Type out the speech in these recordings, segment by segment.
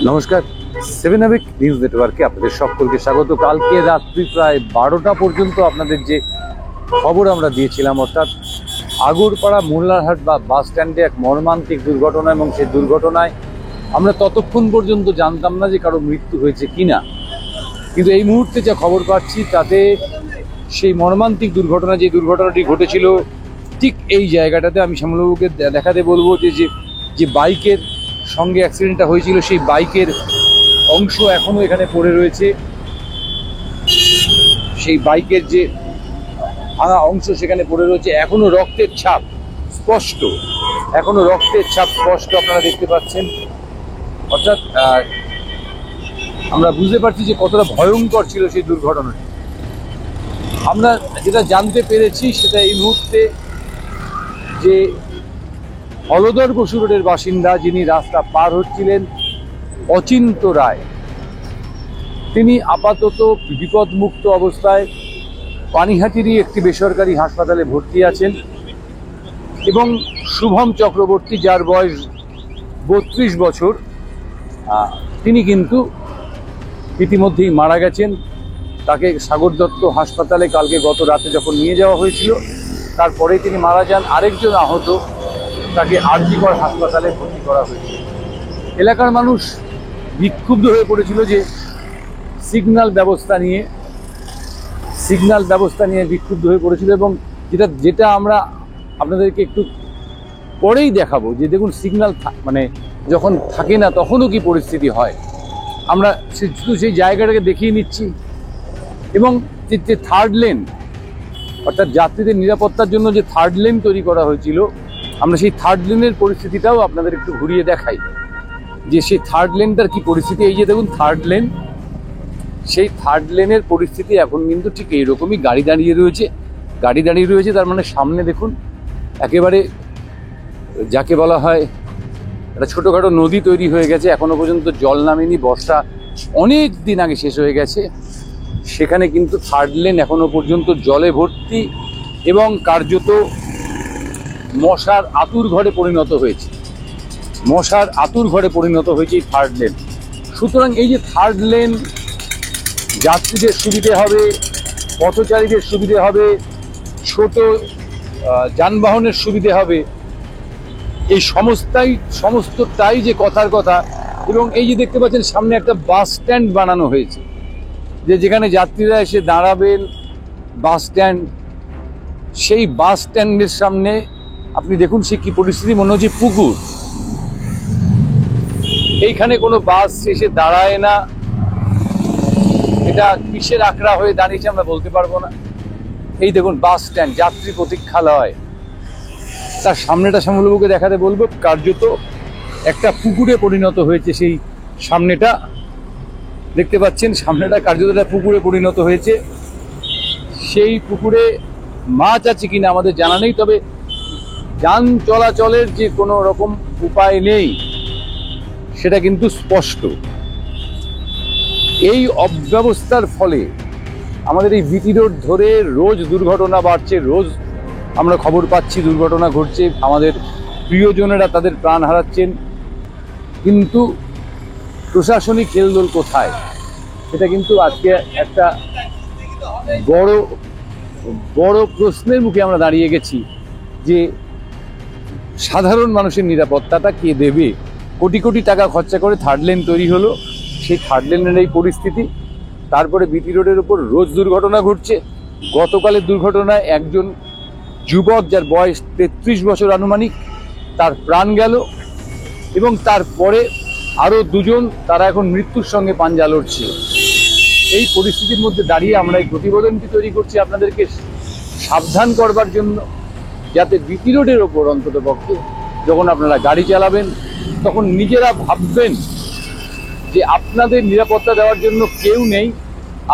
নমস্কার, seven আবিক news নেটওয়ার্কে আপনাদের সকলকে স্বাগত। কালকে রাত্রি প্রায় 12টা পর্যন্ত আপনাদের যে খবর আমরা দিয়েছিলাম, অর্থাৎ আগরপাড়া মোল্লারহাট বা বাস স্ট্যান্ডে এক মর্মান্তিক দুর্ঘটনা, এবং সেই দুর্ঘটনায় আমরা ততক্ষণ পর্যন্ত জানতাম না যে কারো মৃত্যু হয়েছে কিনা, কিন্তু এই মুহূর্তে যা খবর পাচ্ছি তাতে সেই মর্মান্তিক দুর্ঘটনা, যে দুর্ঘটনাটি ঘটেছিল ঠিক এই জায়গাটাতে, আমি শ্যামলবাবুকে দেখাতে বলবো যে বাইকের সঙ্গে অ্যাক্সিডেন্টটা হয়েছিল সেই বাইকের অংশ এখনো এখানে পড়ে রয়েছে। সেই বাইকের যে ভাঙা অংশ সেখানে পড়ে রয়েছে, এখনো রক্তের ছাপ স্পষ্ট, এখনো রক্তের ছাপ স্পষ্ট আপনারা দেখতে পাচ্ছেন। অর্থাৎ আমরা বুঝতে পারছি যে কতটা ভয়ঙ্কর ছিল সেই দুর্ঘটনাটি। আমরা যেটা জানতে পেরেছি সেটা এই মুহূর্তে যে হলদর বসু রোডের বাসিন্দা, যিনি রাস্তা পার হচ্ছিলেন, অচিন্ত রায়, তিনি আপাতত বিপদমুক্ত অবস্থায় পানিহাটিরই একটি বেসরকারি হাসপাতালে ভর্তি আছেন, এবং শুভম চক্রবর্তী, যার বয়স 32 বছর, তিনি কিন্তু ইতিমধ্যেই মারা গেছেন। তাকে সাগর দত্ত হাসপাতালে কালকে গত রাতে যখন নিয়ে যাওয়া হয়েছিল, তারপরেই তিনি মারা যান। আরেকজন আহত, তাকে আরজিকর হাসপাতালে ভর্তি করা হয়েছে। এলাকার মানুষ বিক্ষুব্ধ হয়ে পড়েছিল যে সিগন্যাল ব্যবস্থা নিয়ে বিক্ষুব্ধ হয়ে পড়েছিল, এবং যেটা আমরা আপনাদেরকে একটু পরেই দেখাবো, যে দেখুন সিগন্যাল মানে যখন থাকে না তখনও কি পরিস্থিতি হয়। আমরা শুধু সেই জায়গাটাকে দেখিয়ে নিচ্ছি, এবং যে থার্ড লেন, অর্থাৎ যাত্রীদের নিরাপত্তার জন্য যে থার্ড লেন তৈরি করা হয়েছিল, আমরা সেই থার্ড লেনের পরিস্থিতিটাও আপনাদের একটু ঘুরিয়ে দেখাই, যে সেই থার্ড লেনটার কি পরিস্থিতি। এই যে দেখুন থার্ড লেন, সেই থার্ড লেনের পরিস্থিতি এখন কিন্তু ঠিক এইরকমই। গাড়ি দাঁড়িয়ে রয়েছে, তার মানে সামনে দেখুন একেবারে যাকে বলা হয় একটা ছোটোখাটো নদী তৈরি হয়ে গেছে। এখনো পর্যন্ত জল নামেনি, বর্ষা অনেক দিন আগে শেষ হয়ে গেছে। সেখানে কিন্তু থার্ড লেন এখনো পর্যন্ত জলে ভর্তি, এবং কার্যত মশার আতুর ঘরে পরিণত হয়েছে এই থার্ড লেন। সুতরাং এই যে থার্ড লেন, যাত্রীদের সুবিধে হবে, পথচারীদের সুবিধে হবে, ছোট যানবাহনের সুবিধে হবে, এই সমস্তটাই যে কথার কথা। এবং এই যে দেখতে পাচ্ছেন সামনে একটা বাস স্ট্যান্ড বানানো হয়েছে, যেখানে যাত্রীরা এসে দাঁড়াবেন। বাস স্ট্যান্ড, সেই বাস স্ট্যান্ডের সামনে আপনি দেখুন সে কি পরিস্থিতি, মনে হচ্ছে পুকুর। এইখানে কোনো বাস এসে দাঁড়ায় না, এটা কিসের আখড়া হয়ে দাঁড়িয়েছে আমরা বলতে পারবো না। এই দেখুন বাস স্ট্যান্ড, যাত্রী প্রতীক্ষালয়, তার সামনেটা শ্যামলবাবুকে দেখাতে বলবো, কার্যত একটা পুকুরে পরিণত হয়েছে। সেই সামনেটা দেখতে পাচ্ছেন, সামনেটা কার্যত একটা পুকুরে পরিণত হয়েছে। সেই পুকুরে মাছ আছে কিনা আমাদের জানা নেই, তবে যান চলাচলের যে কোনো রকম উপায় নেই সেটা কিন্তু স্পষ্ট। এই অব্যবস্থার ফলে আমাদের এই বিটি রোড ধরে রোজ দুর্ঘটনা বাড়ছে, রোজ আমরা খবর পাচ্ছি দুর্ঘটনা ঘটছে, আমাদের প্রিয়জনেরা তাদের প্রাণ হারাচ্ছেন। কিন্তু প্রশাসনিক হেলদোল কোথায়, এটা কিন্তু আজকে একটা বড় প্রশ্নের মুখে আমরা দাঁড়িয়ে গেছি, যে সাধারণ মানুষের নিরাপত্তাটা কে দেবে। কোটি কোটি টাকা খরচা করে থার্ড লেন তৈরি হলো, সেই থার্ড লেনের এই পরিস্থিতি। তারপরে বিটি রোডের উপর রোজ দুর্ঘটনা ঘটছে। গতকালের দুর্ঘটনায় একজন যুবক, যার বয়স 33 বছর আনুমানিক, তার প্রাণ গেল, এবং তারপরে আরও দুজন, তারা এখন মৃত্যুর সঙ্গে পাঞ্জা লড়ছে। এই পরিস্থিতির মধ্যে দাঁড়িয়ে আমরা এই প্রতিবেদনটি তৈরি করছি আপনাদেরকে সাবধান করবার জন্য, যাতে বিটি রোডের ওপর অন্তত পক্ষে যখন আপনারা গাড়ি চালাবেন তখন নিজেরা ভাববেন যে আপনাদের নিরাপত্তা দেওয়ার জন্য কেউ নেই,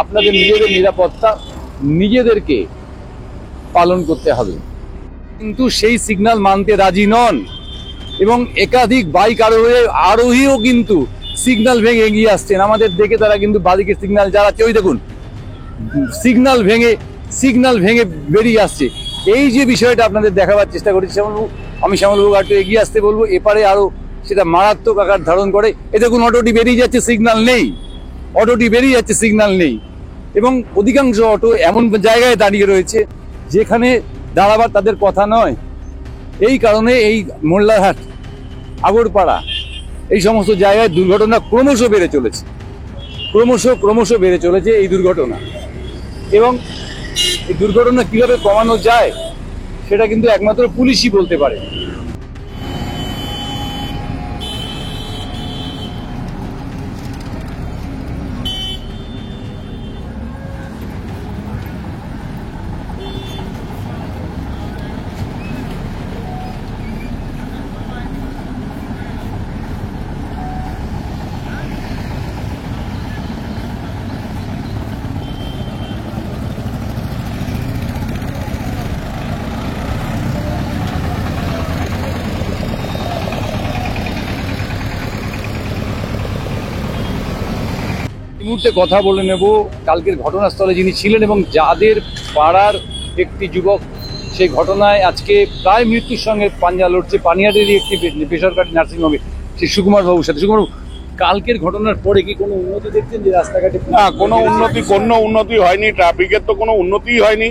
আপনাদের নিজেদের নিরাপত্তা নিজেদেরকে পালন করতে হবে। কিন্তু সেই সিগন্যাল মানতে রাজি নন, এবং একাধিক বাইক আরোহীও কিন্তু সিগন্যাল ভেঙে এগিয়ে আসছেন। আমাদের দেখে তারা কিন্তু বাদিকে সিগন্যাল জ্বালাচ্ছে, ওই দেখুন সিগন্যাল ভেঙে বেরিয়ে আসছে। এই যে বিষয়টা আপনাদের দেখাবার চেষ্টা করেছি শ্যামলবাবু, আমি শ্যামলবাবু একটু এগিয়ে আসতে বলবো। এপারে আরো সেটা মারাত্মক আকার ধারণ করে। এ দেখুন, অটোটি বেরিয়ে যাচ্ছে, সিগন্যাল নেই, এবং অধিকাংশ অটো এমন জায়গায় দাঁড়িয়ে রয়েছে যেখানে দাঁড়াবার তাদের কথা নয়। এই কারণে এই মোল্লারহাট, আগরপাড়া, এই সমস্ত জায়গায় দুর্ঘটনা ক্রমশ বেড়ে চলেছে এই দুর্ঘটনা। এবং এই দুর্ঘটনা কিভাবে কমানো যায় সেটা কিন্তু একমাত্র পুলিশই বলতে পারে। এই মুহূর্তে কথা বলে নেব কালকের ঘটনাস্থলে যিনি ছিলেন এবং যাদের পাড়ার একটি যুবক সেই ঘটনায় আজকে প্রায় মৃত্যুর সঙ্গে পাঞ্জা লড়ছে, পানিহাটিরই একটি বেসরকারি নার্সিংহোমে, সেই সুকুমার বাবুর সাথে। সুকুমার বাবু, কালকের ঘটনার পরে কি কোনো উন্নতি দেখছেন যে রাস্তাঘাটে? না, কোনো উন্নতি হয়নি। ট্রাফিকের তো কোনো উন্নতিই হয়নি।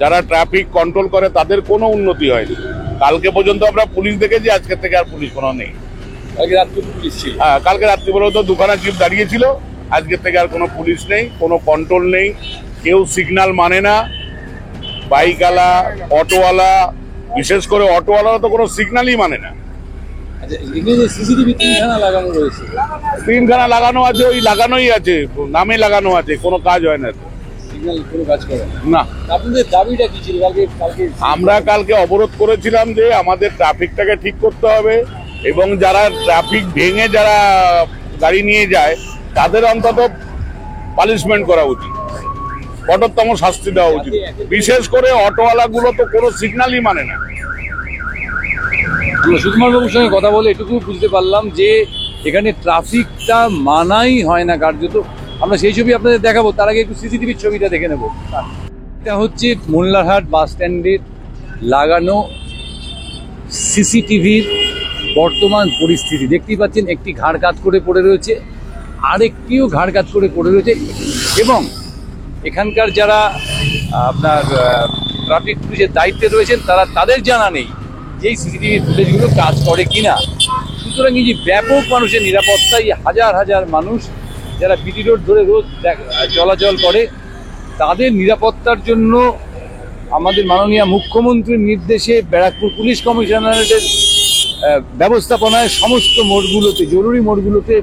যারা ট্রাফিক কন্ট্রোল করে তাদের কোনো উন্নতি হয়নি। কালকে পর্যন্ত আমরা পুলিশ দেখেছি, আজকের থেকে আর পুলিশ কোনো নেই। কালকে রাত্রে পুলিশ ছিল? হ্যাঁ, কালকে রাত্রিবেলা তো দুখানা জিপ দাঁড়িয়েছিল, আজকের থেকে আর কোনো পুলিশ নেই, কোনো কন্ট্রোল নেই, কেউ সিগন্যাল মানে না। বাইকওয়ালা, অটোওয়ালা, বিশেষ করে অটোওয়ালারা তো কোনো সিগন্যালই মানে না। আচ্ছা, এখানে যে সিসিটিভি 3খানা লাগানো রয়েছে? 3খানা লাগানো আছে, ওই লাগানোই আছে, নামে লাগানো আছে, কোনো কাজ হয় না। সিগন্যাল কোনো কাজ করে না। আপনাদের দাবিটা কি ছিল কালকে? আমরা কালকে অবরোধ করেছিলাম যে আমাদের ট্রাফিকটাকে ঠিক করতে হবে এবং যারা ট্রাফিক ভেঙে যারা গাড়ি নিয়ে যায় তাদের অন্তত পানিশমেন্ট করা উচিত, কঠোরতম শাস্তি দেওয়া উচিত। বিশেষ করে অটোওয়ালাগুলো তো কোনো সিগন্যালই মানে না। সুকুমার বাবুর সঙ্গে কথা বলে এটুকু বুঝতে পারলাম যে এখানে ট্রাফিকটা মানাই হয় না কার্যত। আমরা সেই ছবি আপনাদের দেখাবো, তার আগে একটু সিসিটিভির ছবিটা দেখে নেব। এটা হচ্ছে মোল্লারহাট বাস স্ট্যান্ডের লাগানো সিসিটিভির বর্তমান পরিস্থিতি। দেখতেই পাচ্ছেন, একটি ঘাড় কাত করে পড়ে রয়েছে, আরেকটিও ঘাড় কাত করে পড়ে রয়েছে, এবং এখানকার যারা আপনার ট্রাফিক পুলিশের দায়িত্বে রয়েছেন তাদের জানা নেই যে এই সিসিটিভি ফুটেজগুলো কাজ করে কিনা। সুতরাং এই যে ব্যাপক মানুষের নিরাপত্তা, এই হাজার হাজার মানুষ যারা বিটি রোড ধরে রোজ চলাচল করে, তাদের নিরাপত্তার জন্য আমাদের মাননীয় মুখ্যমন্ত্রীর নির্দেশে ব্যারাকপুর পুলিশ কমিশনারেটের ব্যবস্থাপনায় সমস্ত মোড়গুলোতে, জরুরি মোড়গুলোতে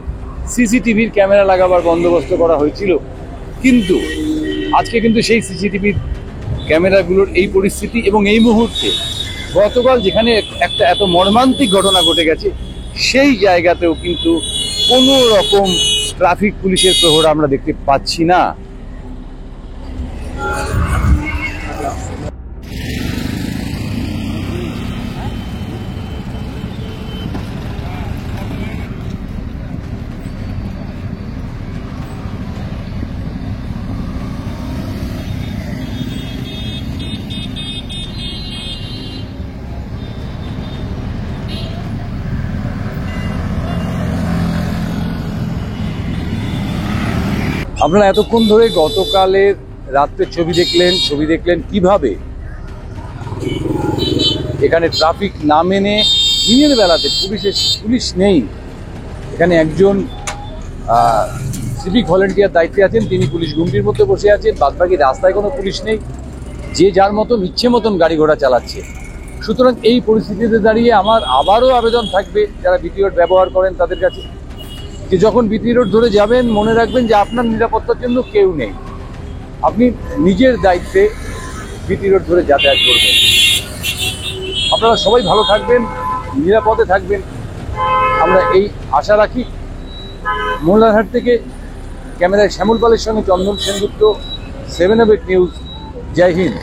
সিসিটিভির ক্যামেরা লাগাবার বন্দোবস্ত করা হয়েছিল। কিন্তু আজকে কিন্তু সেই সিসিটিভির ক্যামেরাগুলোর এই পরিস্থিতি, এবং এই মুহূর্তে গতকাল যেখানে একটা এত মর্মান্তিক ঘটনা ঘটে গেছে সেই জায়গাতেও কিন্তু কোনো রকম ট্রাফিক পুলিশের প্রহরা আমরা দেখতে পাচ্ছি না। আপনারা এতক্ষণ ধরে গতকালের রাত্রের ছবি দেখলেন কিভাবে এখানে ট্রাফিক না মেনে দিনের বেলাতে পুলিশ নেই। এখানে একজন সিভিক ভলেন্টিয়ার দায়িত্বে আছেন, তিনি পুলিশ গুমটির মধ্যে বসে আছেন, বাদবাকি রাস্তায় কোনো পুলিশ নেই, যে যার মতন ইচ্ছে মতন গাড়ি ঘোড়া চালাচ্ছে। সুতরাং এই পরিস্থিতিতে দাঁড়িয়ে আমার আবারও আবেদন থাকবে যারা বিটি রোড ব্যবহার করেন তাদের কাছে, যে যখন বিটি রোড ধরে যাবেন মনে রাখবেন যে আপনার নিরাপত্তার জন্য কেউ নেই, আপনি নিজের দায়িত্বে বিটি রোড ধরে যাতায়াত করবেন। আপনারা সবাই ভালো থাকবেন, নিরাপদে থাকবেন, আমরা এই আশা রাখি। মোল্লারহাট থেকে ক্যামেরায় শ্যামল পালের সঙ্গে চন্দন সেনগুপ্ত, 7 নিউজ। জয় হিন্দ।